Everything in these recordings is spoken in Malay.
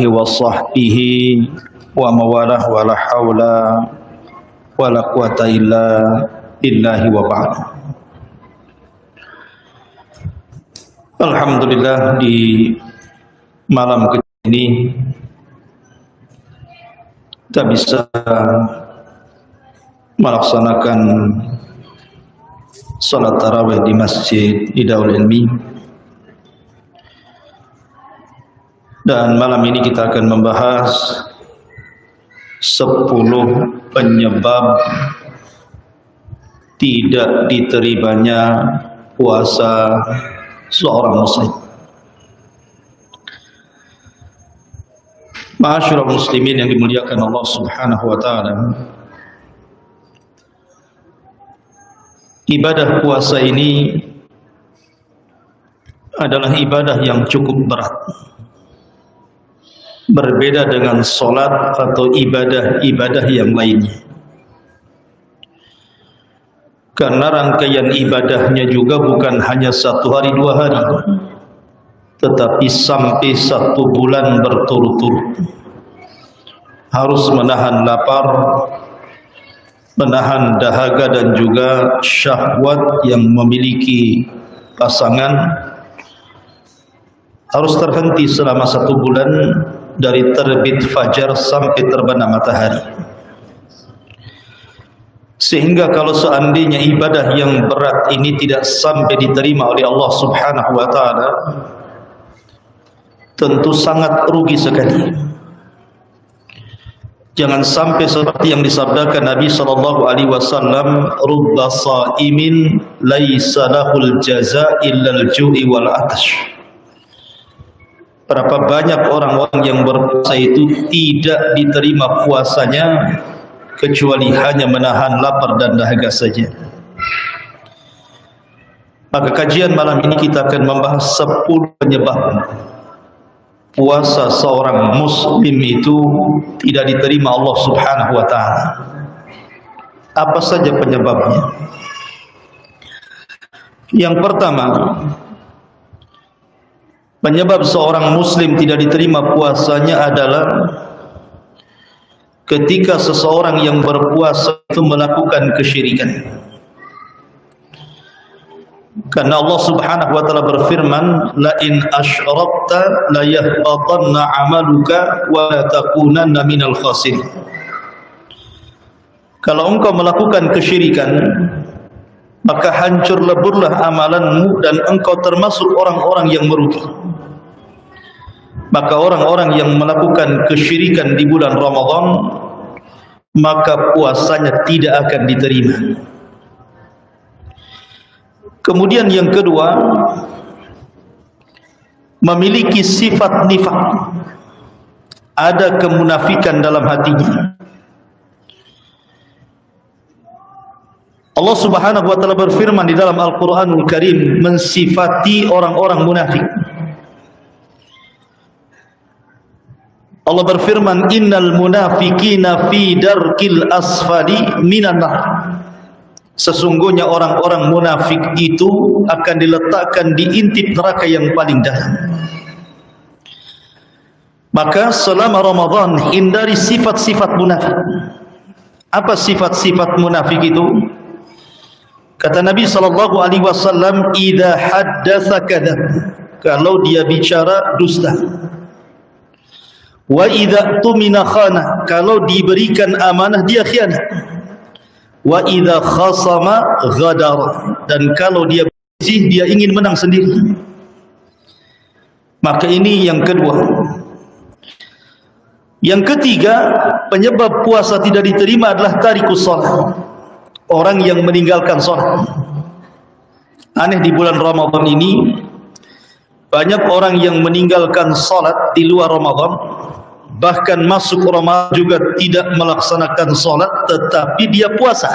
wa sahbihi wa mawalah wa la hawla wa la quwata illa billahi wa ba'd. Alhamdulillah, di malam ini kita bisa melaksanakan salat tarawih di Masjid Idaul Ilmi. Dan malam ini kita akan membahas 10 penyebab tidak diterimanya puasa seorang muslim. Ma'asyiral muslimin yang dimuliakan Allah Subhanahu wa taala. Ibadah puasa ini adalah ibadah yang cukup berat. Berbeda dengan sholat atau ibadah-ibadah yang lainnya. Karena rangkaian ibadahnya juga bukan hanya 1 hari 2 hari, tetapi sampai 1 bulan berturut-turut. Harus menahan lapar, menahan dahaga dan juga syahwat yang memiliki pasangan. Harus terhenti selama 1 bulan dari terbit fajar sampai terbenam matahari. Sehingga kalau seandainya ibadah yang berat ini tidak sampai diterima oleh Allah Subhanahu wa taala, tentu sangat rugi sekali. Jangan sampai seperti yang disabdakan Nabi sallallahu alaihi wasallam, rubba shaimin laisa lahul jazaa illal ju'i wal atash. Berapa banyak orang-orang yang berpuasa itu tidak diterima puasanya kecuali hanya menahan lapar dan dahaga saja. Maka kajian malam ini kita akan membahas 10 penyebab puasa seorang muslim itu tidak diterima Allah Subhanahu wa taala. Apa saja penyebabnya? Yang pertama, penyebab seorang muslim tidak diterima puasanya adalah ketika seseorang yang berpuasa itu melakukan kesyirikan. Karena Allah Subhanahu wa taala berfirman, la in asyrakta la yahbatanna 'amaluka wa la takunanna minal khasirin. Kalau engkau melakukan kesyirikan, maka hancur leburlah amalanmu dan engkau termasuk orang-orang yang merugi. Maka orang-orang yang melakukan kesyirikan di bulan Ramadan, maka puasanya tidak akan diterima. Kemudian yang kedua, memiliki sifat nifaq. Ada kemunafikan dalam hatinya. Allah Subhanahu wa taala berfirman di dalam Al-Qur'anul Karim mensifati orang-orang munafik. Allah berfirman, innal munafiqina fi darkil asfali minan nar. Sesungguhnya orang-orang munafik itu akan diletakkan di intip neraka yang paling dalam. Maka selama Ramadan hindari sifat-sifat munafik. Apa sifat-sifat munafik itu? Kata Nabi sallallahu alaihi wasallam, idza haddatsa kadzab. Kalau dia bicara dusta. Wa idza tumina khana, kalau diberikan amanah dia khianat. Wa idza khasama ghadara, dan kalau dia bersih dia ingin menang sendiri. Maka ini yang kedua. Yang ketiga, penyebab puasa tidak diterima adalah tarikus shalah. Orang yang meninggalkan salat. Aneh, di bulan Ramadan ini banyak orang yang meninggalkan salat di luar Ramadan. Bahkan masuk Ramadan juga tidak melaksanakan sholat, tetapi dia puasa.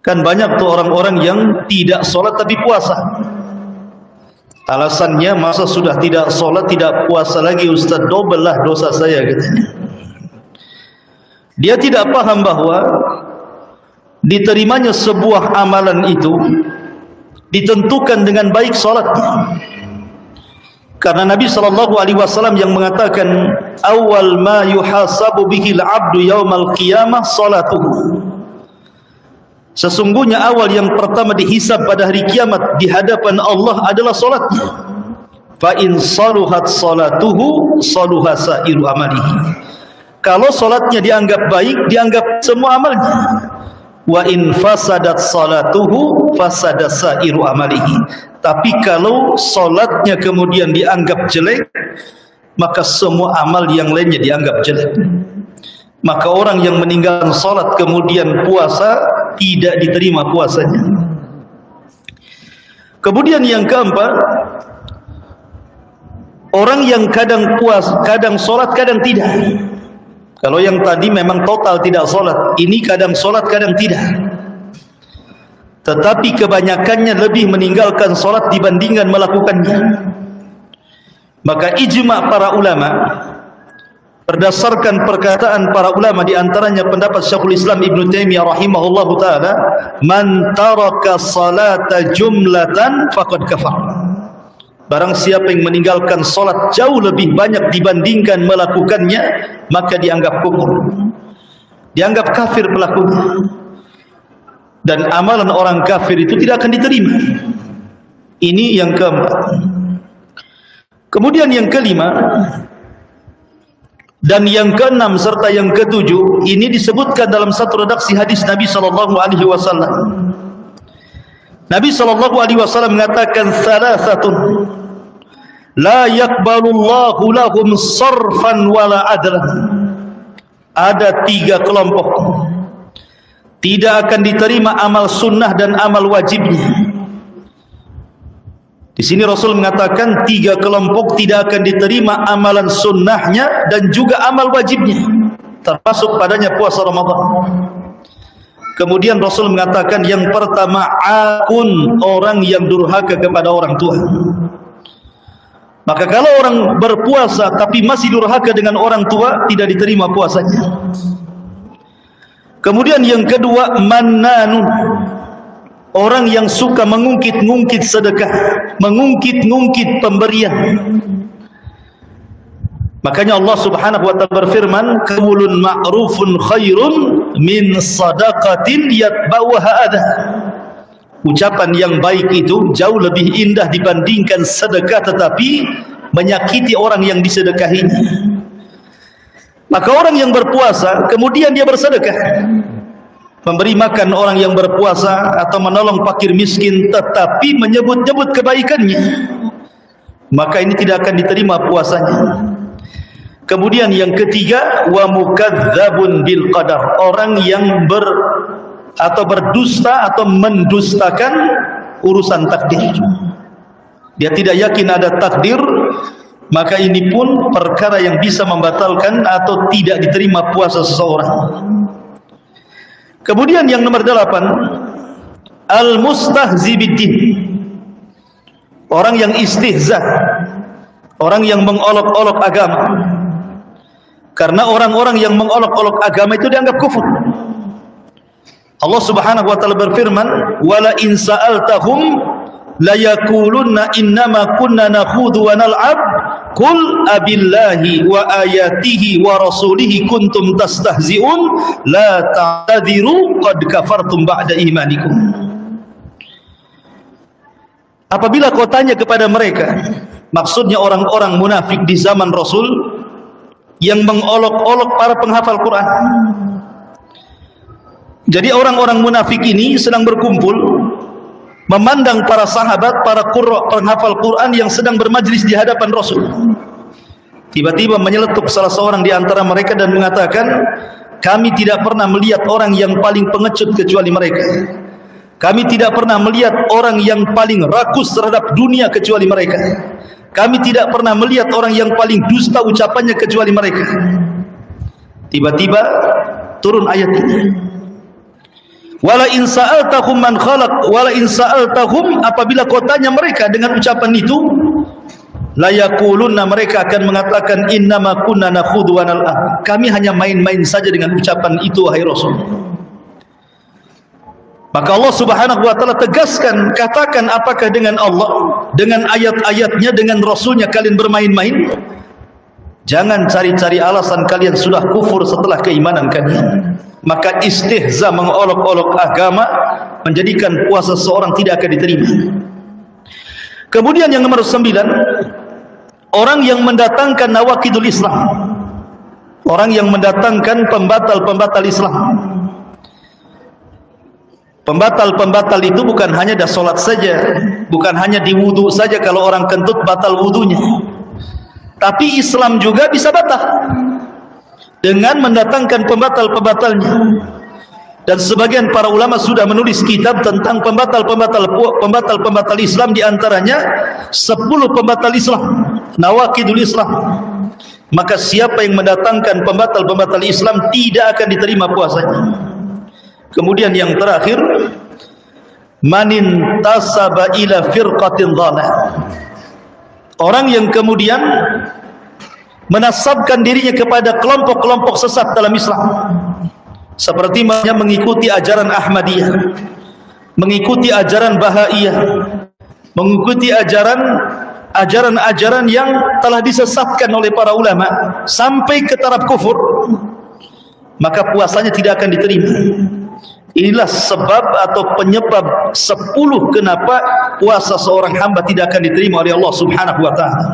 Kan banyak tuh orang-orang yang tidak sholat tapi puasa. Alasannya, masa sudah tidak sholat tidak puasa lagi Ustaz, double lah dosa saya katanya. Dia tidak paham bahwa diterimanya sebuah amalan itu ditentukan dengan baik sholatnya. Karena Nabi SAW yang mengatakan awal ma yuhasabu bihil abdu yaumal qiyamah salatuhu. Sesungguhnya awal yang pertama dihisab pada hari kiamat di hadapan Allah adalah salatnya. Fa in saluhat salatuhu saluha sairu amalihi. Kalau salatnya dianggap baik, dianggap semua amalnya. Wa in fasadat salatuhu fasada sairu amalihi. Tapi kalau salatnya kemudian dianggap jelek, maka semua amal yang lainnya dianggap jelek. Maka orang yang meninggalkan salat kemudian puasa, tidak diterima puasanya. Kemudian yang keempat, orang yang kadang salat, kadang tidak. Kalau yang tadi memang total tidak salat, ini kadang salat, kadang tidak. Tetapi kebanyakannya lebih meninggalkan salat dibandingkan melakukannya. Maka ijma' para ulama, berdasarkan perkataan para ulama, di antaranya pendapat Syekhul Islam Ibnu Taimiyah rahimahullahu taala, man taraka salata jumlatan faqad kafar. Barang siapa yang meninggalkan salat jauh lebih banyak dibandingkan melakukannya, maka dianggap kufur, dianggap kafir pelakunya. Dan amalan orang kafir itu tidak akan diterima. Ini yang keempat. Kemudian yang kelima dan yang keenam serta yang ketujuh, ini disebutkan dalam satu redaksi hadis Nabi SAW. Nabi SAW mengatakan salasatun la yaqbalullahu lahum sarfan wala adlan. Ada tiga kelompok tidak akan diterima amal sunnah dan amal wajibnya. Di sini Rasul mengatakan tiga kelompok tidak akan diterima amalan sunnahnya dan juga amal wajibnya, termasuk padanya puasa Ramadan. Kemudian Rasul mengatakan yang pertama akun, orang yang durhaka kepada orang tua. Maka kalau orang berpuasa tapi masih durhaka dengan orang tua, tidak diterima puasanya. Kemudian yang kedua mannanun, orang yang suka mengungkit-ngungkit sedekah, mengungkit-ngungkit pemberian. Makanya Allah Subhanahu wa taala berfirman, qaulun ma'rufun khairun min shadaqatin yatba'uha adha. Ucapan yang baik itu jauh lebih indah dibandingkan sedekah tetapi menyakiti orang yang disedekahinya. Maka orang yang berpuasa kemudian dia bersedekah, memberi makan orang yang berpuasa atau menolong fakir miskin, tetapi menyebut-nyebut kebaikannya, maka ini tidak akan diterima puasanya. Kemudian yang ketiga, wa mukadzabun bil qadar, orang yang berdusta atau mendustakan urusan takdir. Dia tidak yakin ada takdir, maka ini pun perkara yang bisa membatalkan atau tidak diterima puasa seseorang. Kemudian yang nomor 8, al-mustahzi biddin, orang yang istihza, orang yang mengolok-olok agama. Karena orang-orang yang mengolok-olok agama itu dianggap kufur. Allah Subhanahu wa taala berfirman, wala in sa'altahum la yaqulunna innama kunna nakhudhu wa nal'ab qul abillahi wa ayatihi wa rasulihi kuntum tastahzi'un la ta'tadiru qad kafartum ba'da imanikum. Apabila kau tanya kepada mereka, maksudnya orang-orang munafik di zaman Rasul yang mengolok-olok para penghafal Quran. Jadi orang-orang munafik ini sedang berkumpul memandang para sahabat, para qurra, penghafal Quran yang sedang bermajlis di hadapan Rasul. Tiba-tiba menyeletuk salah seorang di antara mereka dan mengatakan, kami tidak pernah melihat orang yang paling pengecut kecuali mereka. Kami tidak pernah melihat orang yang paling rakus terhadap dunia kecuali mereka. Kami tidak pernah melihat orang yang paling dusta ucapannya kecuali mereka. Tiba-tiba turun ayat ini. Wala in sa'altahum man khalaq wala in sa'altahum, apabila kau tanya mereka dengan ucapan itu, la yaqulunna, mereka akan mengatakan innama kunna nakhudhu wa nal'ab, kami hanya main-main saja dengan ucapan itu wahai Rasul. Maka Allah Subhanahu wa taala tegaskan, katakan apakah dengan Allah dengan ayat-ayatnya, dengan Rasulnya kalian bermain-main, jangan cari-cari alasan kalian sudah kufur setelah keimanan kalian. Maka istihza, mengolok-olok agama, menjadikan puasa seorang tidak akan diterima. Kemudian yang nomor 9, orang yang mendatangkan nawaqidul Islam, orang yang mendatangkan pembatal-pembatal Islam. Pembatal-pembatal itu bukan hanya dah solat saja, bukan hanya di wudu saja kalau orang kentut batal wudunya, tapi Islam juga bisa batal dengan mendatangkan pembatal-pembatalnya. Dan sebagian para ulama sudah menulis kitab tentang pembatal-pembatal Islam, di antaranya 10 pembatal Islam, nawaqidul Islam. Maka siapa yang mendatangkan pembatal-pembatal Islam tidak akan diterima puasanya. Kemudian yang terakhir, manin tasaba ila firqatin dhalah, orang yang kemudian menasabkan dirinya kepada kelompok-kelompok sesat dalam Islam, seperti mengikuti ajaran Ahmadiyah, mengikuti ajaran Bahaiyah, mengikuti ajaran-ajaran yang telah disesatkan oleh para ulama sampai ke taraf kufur, maka puasanya tidak akan diterima. Inilah sebab atau penyebab 10 kenapa puasa seorang hamba tidak akan diterima oleh Allah Subhanahu wa ta'ala.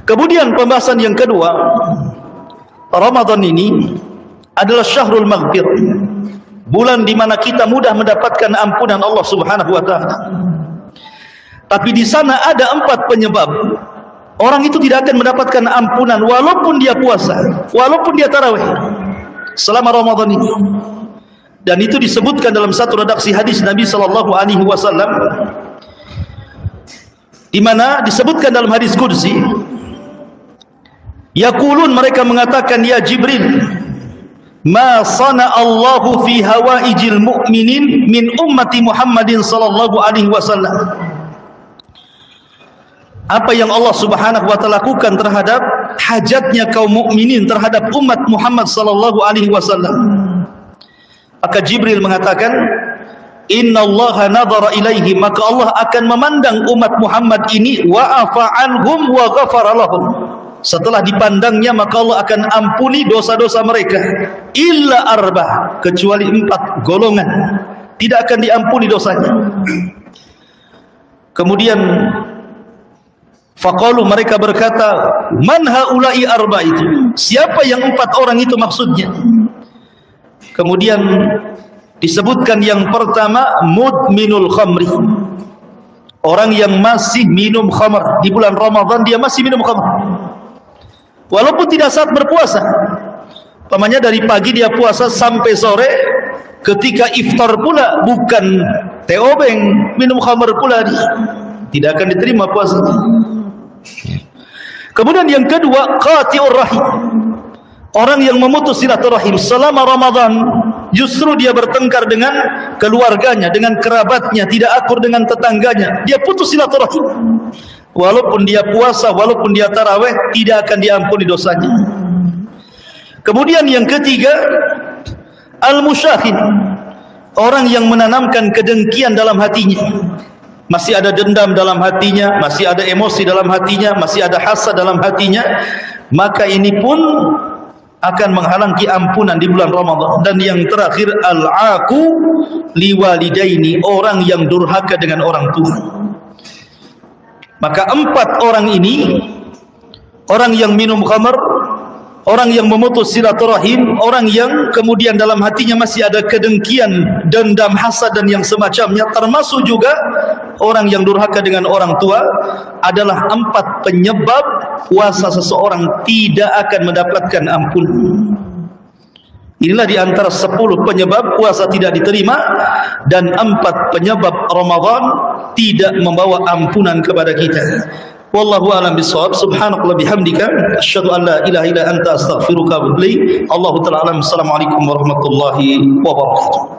Kemudian pembahasan yang kedua, Ramadan ini adalah syahrul maghfir, bulan di mana kita mudah mendapatkan ampunan Allah Subhanahu wa ta'ala. Tapi di sana ada 4 penyebab orang itu tidak akan mendapatkan ampunan walaupun dia puasa, walaupun dia tarawih selama Ramadan ini. Dan itu disebutkan dalam satu redaksi hadis Nabi sallallahu alaihi wasallam, di mana disebutkan dalam hadis qudsi, yaqulun, mereka mengatakan, ya Jibril, ma sana Allahu fi hawaijil mu'minin min ummati Muhammadin sallallahu alaihi wasallam. Apa yang Allah Subhanahu wa ta'ala lakukan terhadap hajatnya kaum mukminin terhadap umat Muhammad sallallahu alaihi wasallam. Maka Jibril mengatakan, innallaha nadhara ilaihi, maka Allah akan memandang umat Muhammad ini, wa afa'anhum wa ghafara lahum. Setelah dipandangnya, maka Allah akan ampuni dosa-dosa mereka, illa arba, kecuali 4 golongan tidak akan diampuni dosanya. Kemudian faqalu, mereka berkata, man haula'i arba, itu siapa yang 4 orang itu maksudnya? Kemudian disebutkan yang pertama, mudminul khamri, orang yang masih minum khamr. Di bulan Ramadan dia masih minum khamr walaupun tidak saat berpuasa. Pamannya dari pagi dia puasa sampai sore, ketika iftar pula bukan teobeng, minum khamr pula, tidak akan diterima puasanya. Kemudian yang kedua, qati'ur rahim, orang yang memutus silaturahim selama Ramadan, justru dia bertengkar dengan keluarganya, dengan kerabatnya, tidak akur dengan tetangganya, dia putus silaturahim. Walaupun dia puasa, walaupun dia tarawih, tidak akan diampuni dosanya. Kemudian yang ketiga, al-musyahin, orang yang menanamkan kedengkian dalam hatinya, masih ada dendam dalam hatinya, masih ada emosi dalam hatinya, masih ada hasad dalam hatinya, maka ini pun akan menghalangi ampunan di bulan Ramadan. Dan yang terakhir, al-aqu liwalidaini, orang yang durhaka dengan orang tua. Maka 4 orang ini, orang yang minum khamr, orang yang memutus silaturahim, orang yang kemudian dalam hatinya masih ada kedengkian, dendam, hasad dan yang semacamnya, termasuk juga orang yang durhaka dengan orang tua, adalah 4 penyebab puasa seseorang tidak akan mendapatkan ampunan. Inilah di antara 10 penyebab puasa tidak diterima, dan 4 penyebab Ramadan tidak membawa ampunan kepada kita. Wallahu a'lam bishawab. Subhanakallah bihamdika, asyhadu an la ilaha illa anta, astaghfiruka wa atubu ilaik. Allahu ta'ala alam. Assalamualaikum warahmatullahi wabarakatuh.